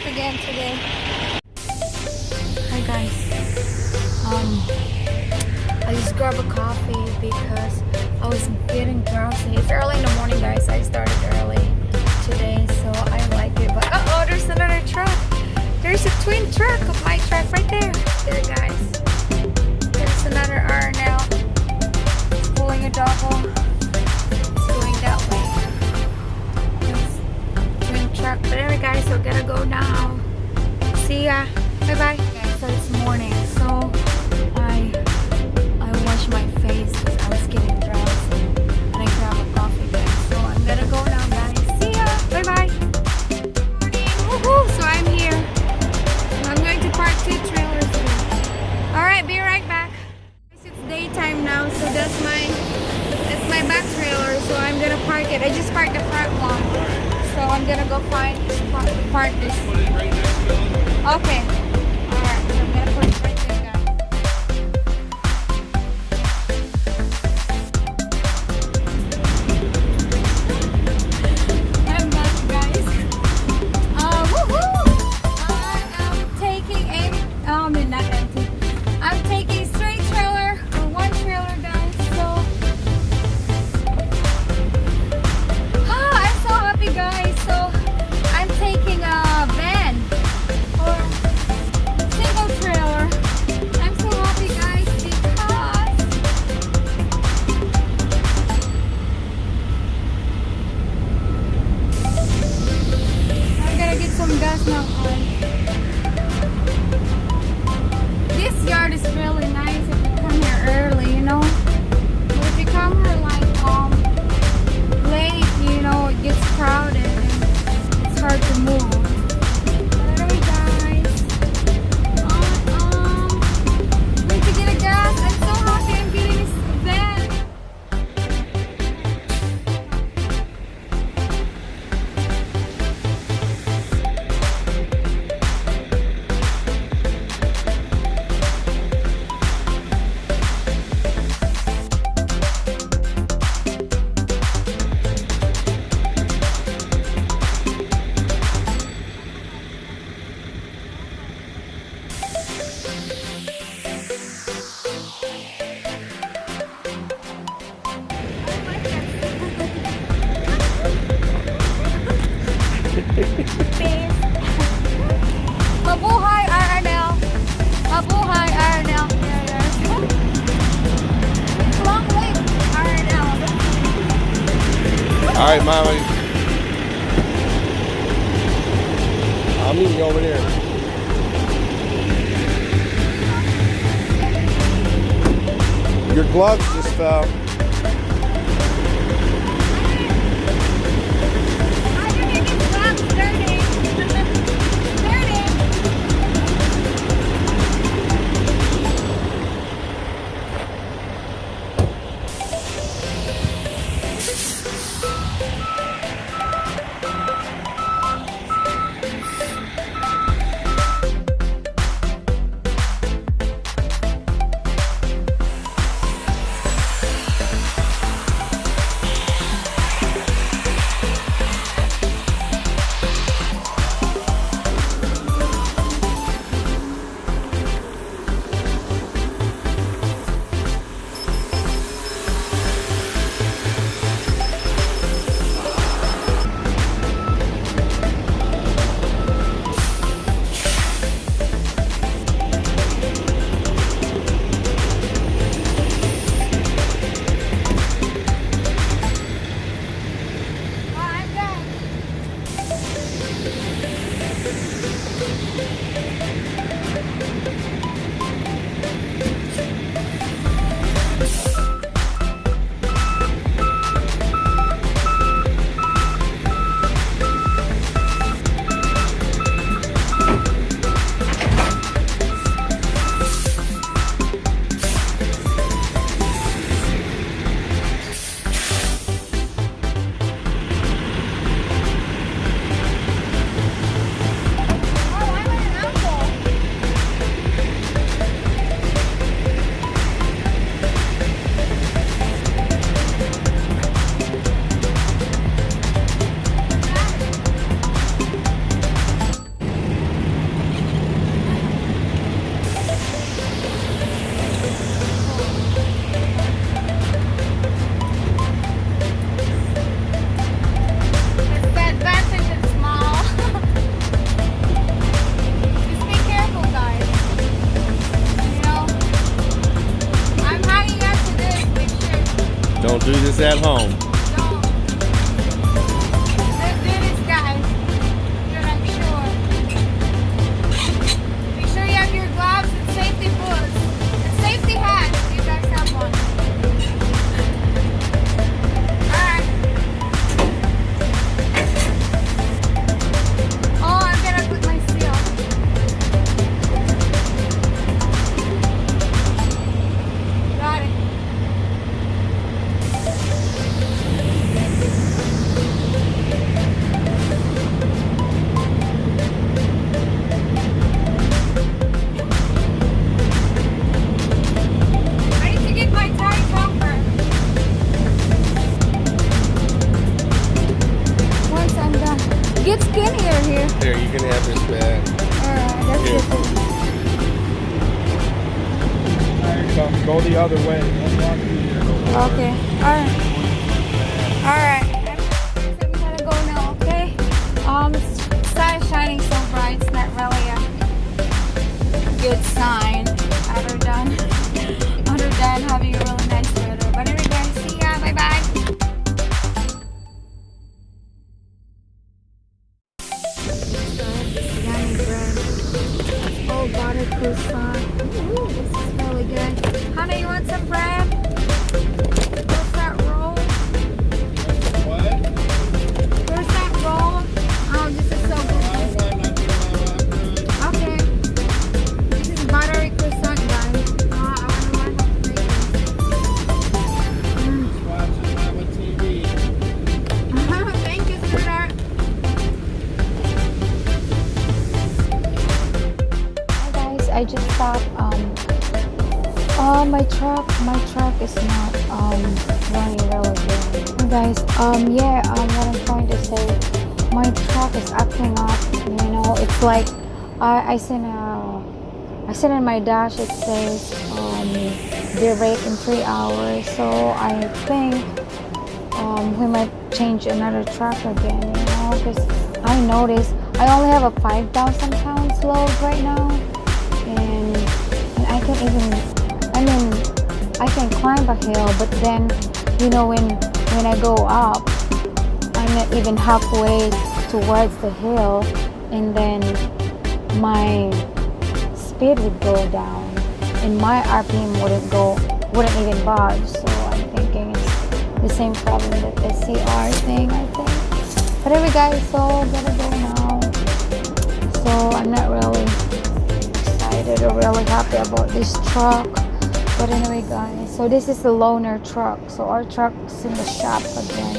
back again today. Hi guys. I just grabbed a coffee because I was getting drowsy. It's early in the morning, guys. I started early today, so I like it. But oh, there's another truck. There's a twin truck of my truck right there. There, guys. There's another R now. It's pulling a double. It's going that way. Truck. But anyway guys, so gotta go now. See ya. Bye bye. Okay, so it's morning, so I washed my face because I was getting drowsy and I grabbed a coffee, guys. So I'm gonna go now, guys. See ya. Bye bye. Woohoo! So I'm here. I'm going to park 2 trailers here. Alright, be right back. It's daytime now, so that's my back trailer, so I'm gonna park it. I just parked the front one. So I'm gonna go find park this. Okay. Alright, so I'm gonna put it right there, guys. I'm back, guys. Woohoo! I am taking not empty. I'm taking straight trailer or 1 trailer, guys. So I'm so happy, guys. So I'm taking a van or single trailer. I'm so happy, guys, because I'm gonna get some gas now, guys. This yard is really nice if you come here early, you know. But if you come here like late, you know, it gets crowded and it's hard to move. But anyway, guys, need to get a gas. I'm so happy I'm getting this van. Mabuhay RNL! Mabuhay RNL! Long way RNL! Alright, Mama. I'll meet you over there. Your gloves just fell. Do this at home. Don't. Let's do this, guys. Good, I'm sure. Make sure you have your gloves and safety boots and safety hats. You guys have one. Alright. Oh, I'm gonna put my seal. Got it. I need to get my tire topper. Once I'm done. Get skinnier here. Here, you can have this bag. Alright, that's Here. it. Come, go the other way. Don't walk through here. Okay. Alright. Alright. So we gotta go now, okay? Sun is shining so bright, it's not really a good sign. Other than having a really nice weather. But anyway guys, see ya, bye bye. Yummy bread. Oh, butter croissant. Ooh, this is really good. Honey, you want some bread? Croissant roll? What? Croissant roll? Oh, this is so good. Okay. This is buttery croissant, guys. Oh, I want to learn how to make this. Thank you, sweetheart. Hi guys, I just stopped. My truck is not running really good. Hey guys, what I'm trying to say, my truck is acting up. You know, it's like I seen in my dash it says the rate in 3 hours. So I think we might change another truck again. You know, because I noticed I only have a 5,000 pounds load right now, and I can't even. I can climb a hill, but then, you know, when I go up, I'm not even halfway towards the hill, and then my speed would go down, and my RPM wouldn't even budge. So I'm thinking it's the same problem that the CR thing, I think. But anyway, guys, so gotta go now. So I'm not really excited or really happy about this truck. But anyway guys, so this is the loaner truck. So our truck's in the shop again.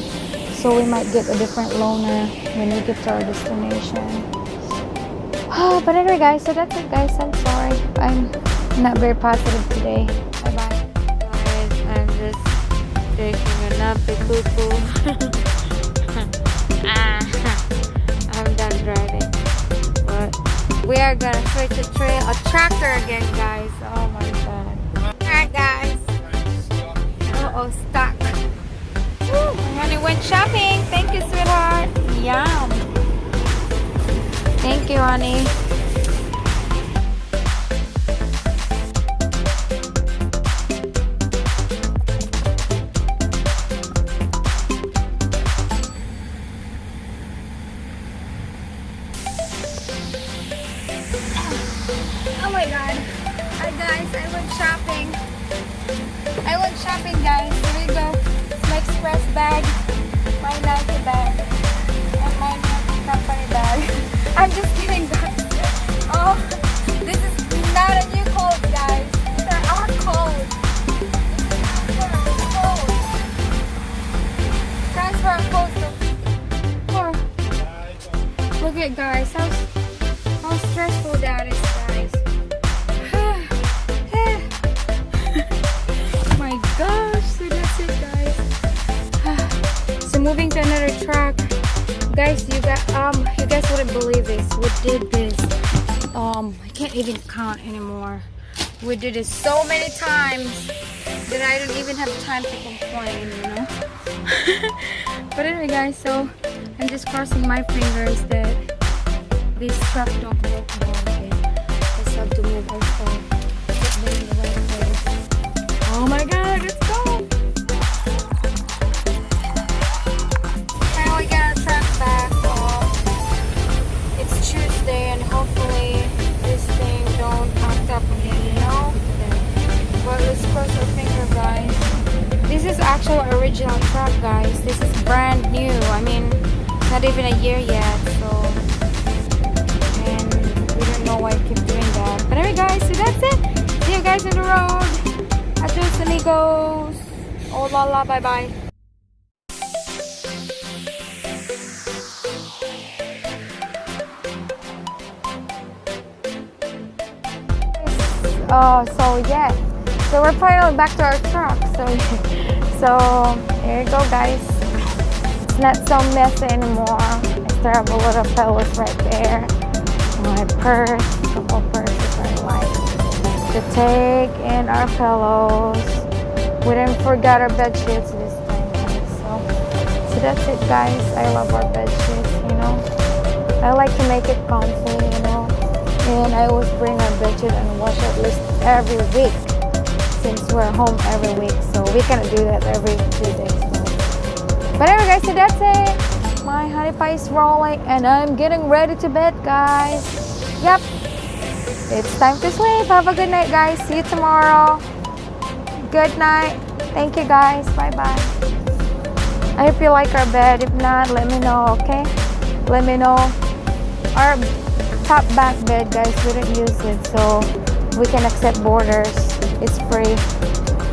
So we might get a different loaner when we get to our destination. But anyway guys, so that's it guys. I'm sorry. I'm not very positive today. Bye bye. Guys, I'm just taking a nappy poo-poo. I'm done driving. But we are gonna switch a tractor again guys. Oh my god. Alright guys. Uh-oh, stuck. Woo, honey went shopping. Thank you, sweetheart. Yum. Thank you, honey. Oh my god. Hi guys, I went shopping. Guys. Here we go. My express bag, my Nike bag, and my company bag. I'm just kidding guys. Oh, this is not a new code guys. These are our codes. Transfer codes. Look at guys. How stressful that is guys. My gosh, so that's it guys. So moving to another truck guys. You guys wouldn't believe this. We did this I can't even count anymore. We did it so many times that I don't even have time to complain, you know. But anyway guys, so I'm just crossing my fingers that this truck don't work more again. I just have to move also. Get them in the right place. Oh my god, let's go! original truck, guys. This is brand new. I mean, it's not even a year yet, so, and we don't know why I keep doing that. But anyway, guys, so that's it. See you guys on the road. Adios, amigos. Oh la la, bye bye. So yeah, so we're finally back to our truck. So there you go, guys. It's not so messy anymore. I still have a little pillows right there. My purse, a couple of purses I like to take, and our pillows. We didn't forget our bed sheets this time, guys. So that's it, guys. I love our bed sheets. You know, I like to make it comfy. You know. And I always bring our bedsheet and wash it at least every week, since we're home every week, so we cannot do that every 2 days. So. But anyway, guys, so that's it. My honey pie is rolling, and I'm getting ready to bed, guys. Yep, it's time to sleep. Have a good night, guys. See you tomorrow. Good night. Thank you, guys. Bye bye. I hope you like our bed. If not, let me know. Okay, let me know. Our top back bed, guys, we don't use it, so we can accept boarders. It's free.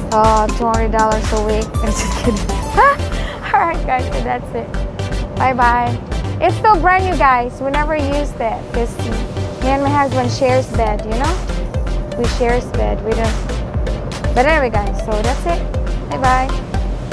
$200 a week. I'm just kidding. Alright, guys, so that's it. Bye bye. It's still brand new, guys. We never used that because me and my husband shares bed, you know? We shares bed. We don't. But anyway, guys, so that's it. Bye bye.